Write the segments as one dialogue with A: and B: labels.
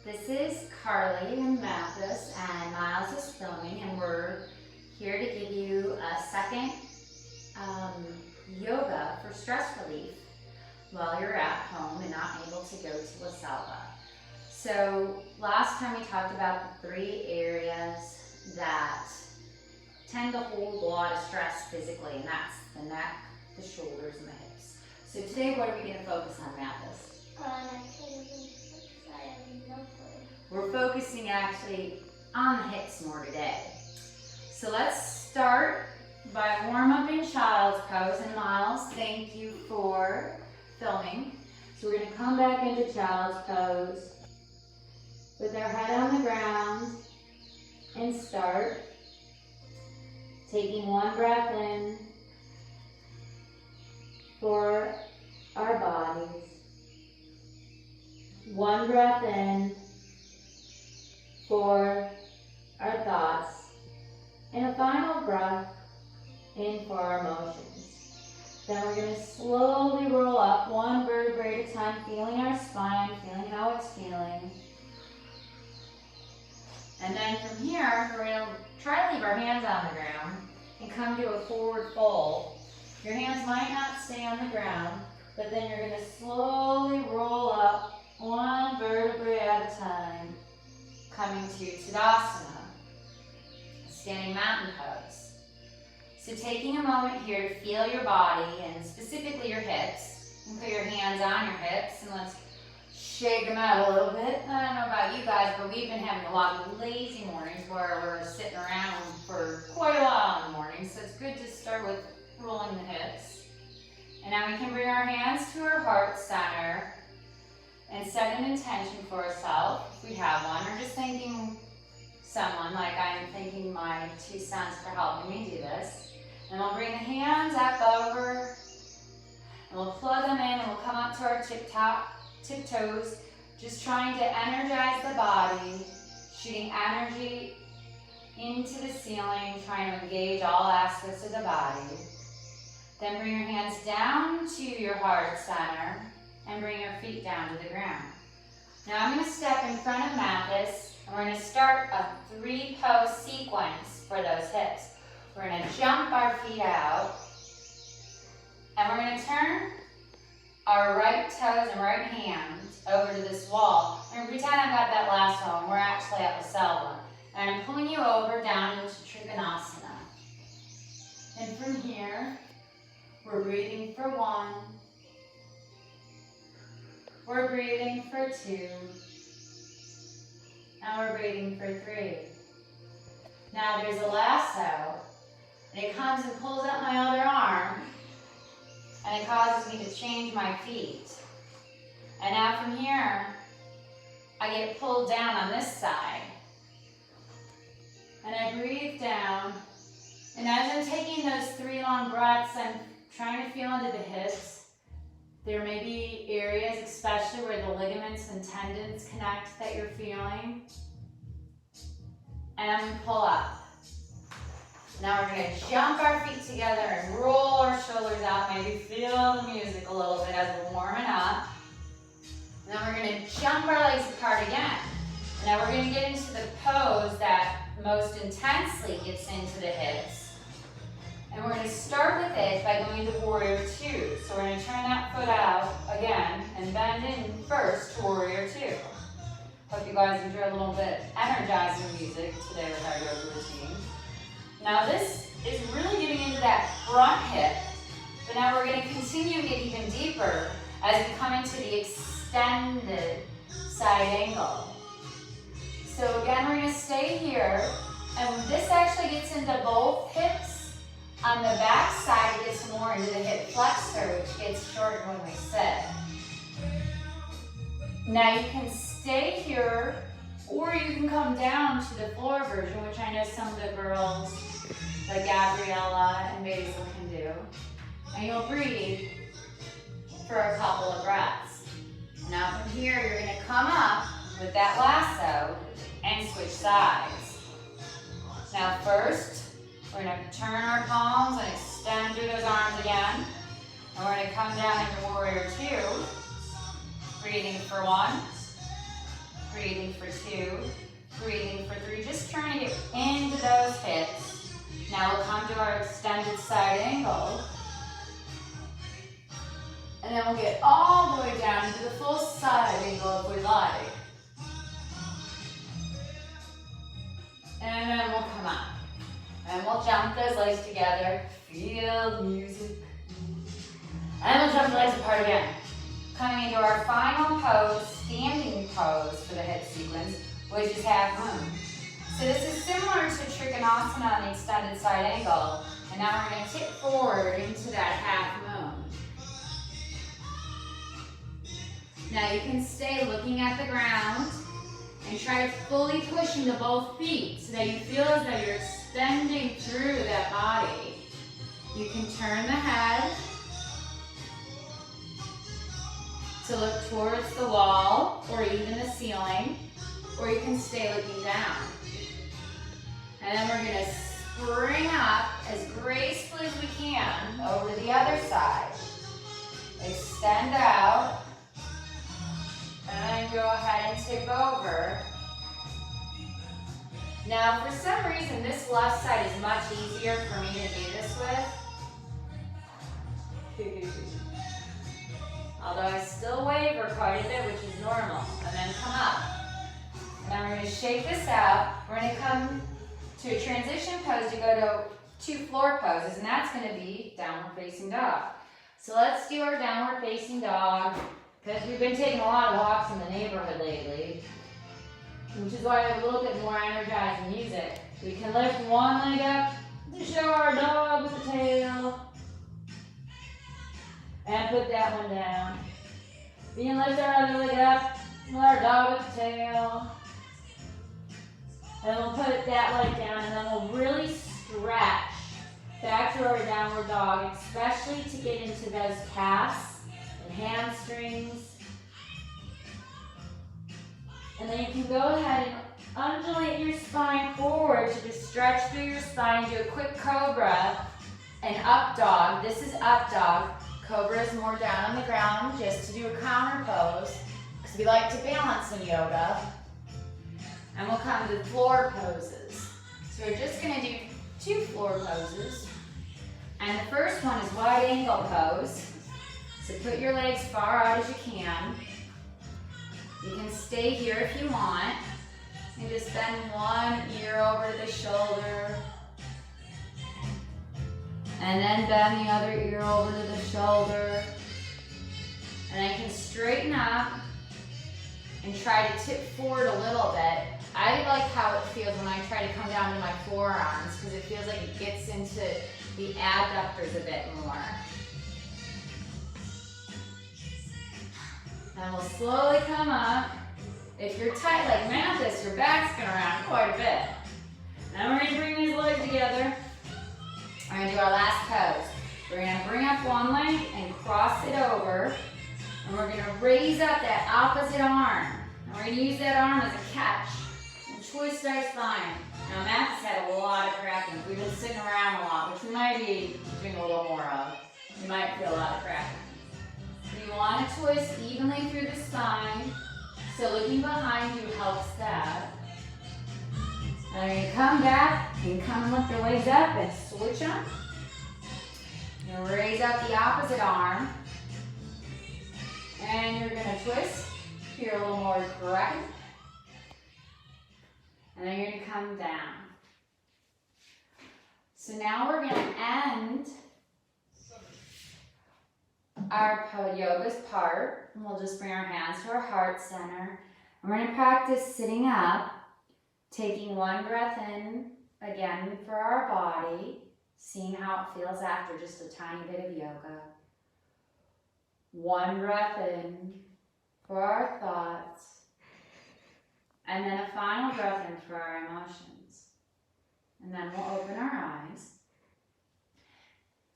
A: This is Carly and Mathis, and Miles is filming, and we're here to give you a second yoga for stress relief while you're at home and not able to go to a Selva. So last time we talked about the 3 areas that tend to hold a lot of stress physically, and that's the neck, the shoulders, and the hips. So today, what are we going to focus on, Mathis? We're focusing actually on the hips more today. So let's start by warm up in child's pose. And Miles, thank you for filming. So we're going to come back into child's pose with our head on the ground and start taking one breath in for our bodies. One breath in for our thoughts, and a final breath in for our emotions. Then we're going to slowly roll up one vertebrae at a time, feeling our spine, feeling how it's feeling. And then from here, we're going to try to leave our hands on the ground and come to a forward fold. Your hands might not stay on the ground, but then you're going to slowly roll up one vertebrae at a time, coming to Tadasana, standing mountain pose. So taking a moment here to feel your body and specifically your hips. And put your hands on your hips and let's shake them out a little bit. I don't know about you guys, but we've been having a lot of lazy mornings where we're sitting around for quite a while in the morning. So it's good to start with rolling the hips. And now we can bring our hands to our heart center and set an intention for ourselves, if we have one, or just thanking someone, like I'm thanking my 2 sons for helping me do this. And we'll bring the hands up over, and we'll plug them in, and we'll come up to our tiptoes, just trying to energize the body, shooting energy into the ceiling, trying to engage all aspects of the body. Then bring your hands down to your heart center, and bring your feet down to the ground. Now I'm going to step in front of Mathis, and we're going to start a 3-pose sequence for those hips. We're going to jump our feet out, and we're going to turn our right toes and right hand over to this wall. And pretend I got that last one. We're actually at the Selva. And I'm pulling you over down into Trikonasana. And from here, we're breathing for 1. We're breathing for 2, and we're breathing for 3. Now there's a lasso, and it comes and pulls up my other arm, and it causes me to change my feet. And now from here, I get pulled down on this side, and I breathe down, and as I'm taking those 3 long breaths, I'm trying to feel into the hips. There may be areas, especially where the ligaments and tendons connect, that you're feeling. And I'm going to pull up. Now we're going to jump our feet together and roll our shoulders out. Maybe feel the music a little bit as we're warming up. And then we're going to jump our legs apart again. And now we're going to get into the pose that most intensely gets into the hips. And we're going to start with it by going to Warrior 2. So we're going to turn that foot out again and bend in first to Warrior 2. Hope you guys enjoy a little bit energizing music today with our yoga routine. Now this is really getting into that front hip, but now we're going to continue to get even deeper as we come into the extended side angle. So again, we're going to stay here, and this actually gets into both hips. On the back side, it gets more into the hip flexor, which gets shorter when we sit. Now you can stay here, or you can come down to the floor version, which I know some of the girls, like Gabriella and Basil, can do. And you'll breathe for a couple of breaths. Now from here, you're going to come up with that lasso and switch sides. Now first, we're going to turn our palms and extend through those arms again. And we're going to come down into Warrior 2. Breathing for 1. breathing for 2, breathing for 3, just trying to get into those hips. Now we'll come to our extended side angle. And then we'll get all the way down into the full side angle if we like. And then we'll come up. And we'll jump those legs together. Feel the music. And we'll jump the legs apart again. Coming into our final pose, standing pose for the hip sequence, which is half moon. So this is similar to Trikonasana on the extended side angle. And now we're going to tip forward into that half moon. Now you can stay looking at the ground and try to fully push into both feet so that you feel as though you're extending through that body. You can turn the head to look towards the wall or even the ceiling, or you can stay looking down. And then we're going to spring up as gracefully as we can over to the other side. Extend out. And go ahead and tip over. Now, for some reason, this left side is much easier for me to do this with. Although I still waver quite a bit, which is normal. And then come up. Now we're going to shake this out. We're going to come to a transition pose to go to 2 floor poses, and that's going to be downward facing dog. So let's do our downward facing dog. Because we've been taking a lot of walks in the neighborhood lately, which is why I have a little bit more energized music. We can lift one leg up to show our dog with the tail. And put that one down. We can lift our other leg up with our dog with the tail. And we'll put that leg down, and then we'll really stretch back to our downward dog, especially to get into those calves and hamstrings. And then you can go ahead and undulate your spine forward to just stretch through your spine. Do a quick cobra and up dog. This is up dog. Cobra is more down on the ground, just to do a counter pose, because we like to balance in yoga. And we'll come to floor poses. So we're just going to do 2 floor poses. And the first one is wide angle pose. So put your legs far out as you can. You can stay here if you want. And just bend one ear over to the shoulder. And then bend the other ear over to the shoulder. And then you can straighten up and try to tip forward a little bit. I like how it feels when I try to come down to my forearms, because it feels like it gets into the abductors a bit more. And we'll slowly come up. If you're tight like Mathis, your back's going to round quite a bit. Now we're going to bring these legs together. We're going to do our last pose. We're going to bring up one leg and cross it over. And we're going to raise up that opposite arm. And we're going to use that arm as a catch. And twist our spine. Now Mathis had a lot of cracking. We've been sitting around a lot, which we might be doing a little more of. You might feel a lot of cracking. You want to twist evenly through the spine, so looking behind you helps that. Now you're going to come back, you can come and lift your legs up and switch them. You're going to raise up the opposite arm, and you're going to twist. Here a little more cracking. And then you're going to come down. So now we're going to end our yoga's part, and we'll just bring our hands to our heart center. We're going to practice sitting up, taking one breath in again for our body, seeing how it feels after just a tiny bit of yoga. One breath in for our thoughts, and then a final breath in for our emotions. And then we'll open our eyes.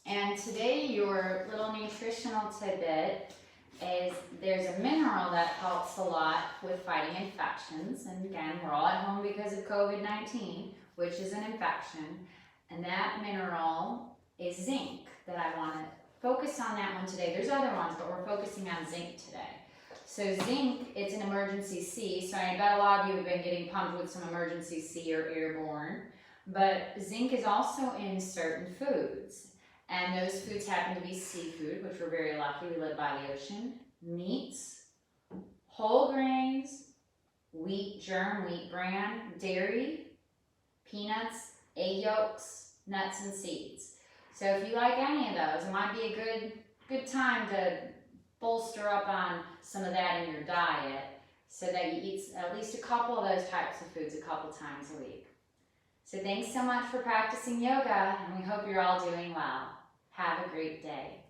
A: And today your little nutritional tidbit is there's a mineral that helps a lot with fighting infections. And again, we're all at home because of COVID-19, which is an infection. And that mineral is zinc that I want to focus on that one today. There's other ones, but we're focusing on zinc today. So zinc, it's an emergency C, so I bet a lot of you have been getting pumped with some emergency C or airborne, but zinc is also in certain foods, and those foods happen to be seafood, which we're very lucky, we live by the ocean, meats, whole grains, wheat, germ, wheat bran, dairy, peanuts, egg yolks, nuts, and seeds. So if you like any of those, it might be a good time to bolster up on some of that in your diet so that you eat at least a couple of those types of foods a couple times a week. So thanks so much for practicing yoga, and we hope you're all doing well. Have a great day.